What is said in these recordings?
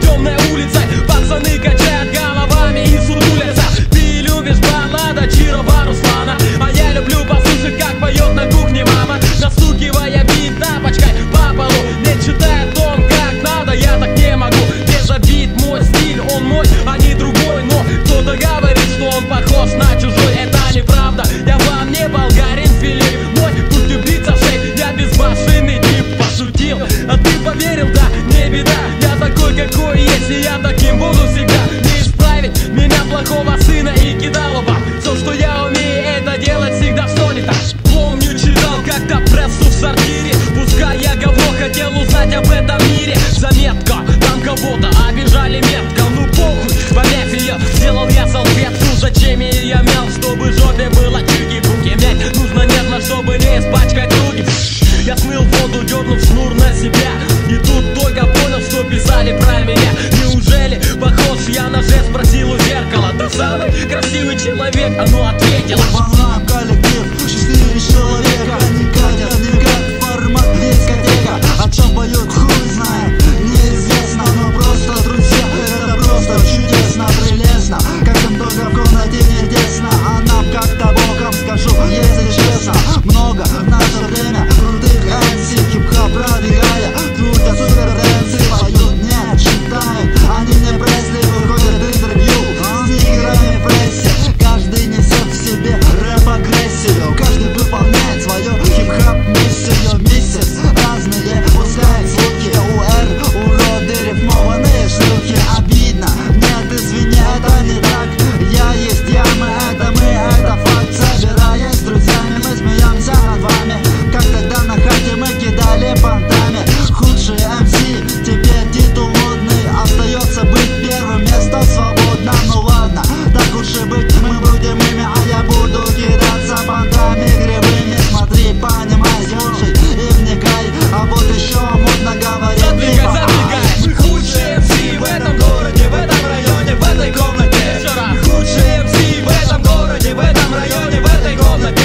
темной улицей. Пацаны качают головами и сутулятся. Ты любишь баллада Чирова Руслана, а я люблю послушать, как поет на кухне мама, настукивая бит тапочкой по полу, не читая о том, как надо. Я так не могу, без обид, мой стиль, он мой, а не другой. Но кто-то говорит, что он похож на чужой. Это неправда, я вам не болгарин Филипп. Мой путь убийца шейк, я безбашенный тип. Пошутил, а ты поверил, да, не беда. Я такой, какой есть, и я таким буду всегда. Не исправить меня, плохого сына и кидалова. Все, что я умею, это делать всегда что не так. Помню, читал как-то прессу в сортире. Пускай я говно, хотел узнать об этом мире. Заметка, там кого-то обижали метко. Ну похуй, помять ее, сделал я салфетку. Зачем я мял, чтобы жопе было чуки-буки. Мять нужно нежно, чтобы не испачкать руки. Я смыл воду, дернув шнур на себя, и тут только понял, что писали про меня. Неужели похож я на жест? Спросил у зеркала. Ты самый красивый человек, оно ответило. Волна, коллектив, 4 человека. Не катят, не как формат дискотека. О чем поют, хуй знает, неизвестно. Но просто друзья, это просто чудесно, прелестно. Как им только в комнате не тесно. А нам как-то боком скажу, если честно. Много в наше время крутых MC, хип-хоп продвигая, крутят супер дэнсы, поют, не читают. Они не Пресли, выходят интервью с играми в прессе. Каждый несет в себе рэп-агрессию, каждый выполняет свою хип-хоп миссию. Месяц разные пускает звуки. Уроды, рифмованные шлюхи. Обидно, нет, извини, это не так. Я есть я, мы, это факт. Собираясь с друзьями, мы смеемся над вами, как тогда на хате мы кидали понтами. Худший МС, теперь титул модный, остается быть первым, место свободно. Ну ладно, так уж и быть, мы будем ими, а я буду кидаться понтами кривыми. Смотри, понимай, слушай и вникай, а вот еще модно говорить. Задвигай, мы худшие МС в этом городе, в этом районе, в этой комнате. Мы худшие МС в этом городе, в этом районе, в этой комнате.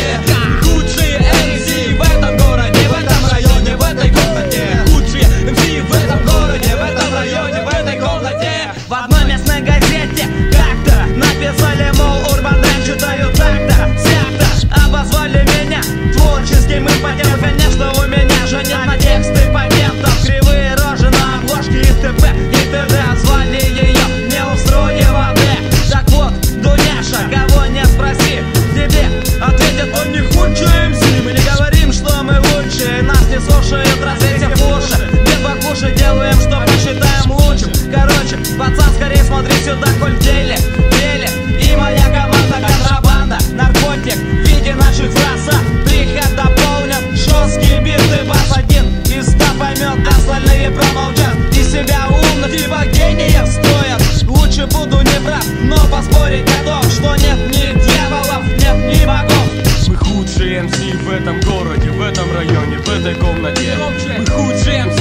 Худшие МС в этом городе, в этом районе, в этой комнате. Худшие МС в этом городе, в этом районе, в этой комнате. В одной местной газете как-то написали, мол, Урбан Рэп читаю так-то, сяк-то. Обозвали меня творческим импотентом. Конечно, у меня же нет на тексты патентов. Кривые рожи на обложке и т.п. и т.д. Звали ее неустроеванные. Так вот, Дуняша, кого не спроси, тебе ответят, он не худший МС. Мы не говорим, что мы лучшие, нас не слушают, развейте уши. Нет покушай, делаем, что посчитаем лучшим. Короче, пацан, скорее смотри сюда, коль в деле. И моя команда контрабанда, наркотик в виде наших фраз. Приход дополнен, жесткий бит и бас. Один из 100 поймет, остальные промолчат. И себя умно, типа гениев стоят. Лучше буду не прав, но поспорить готов, что нет ни дьяволов, нет ни богов. Мы худшие МС в этом городе, в этом районе, в этой комнате. Мы худшие МС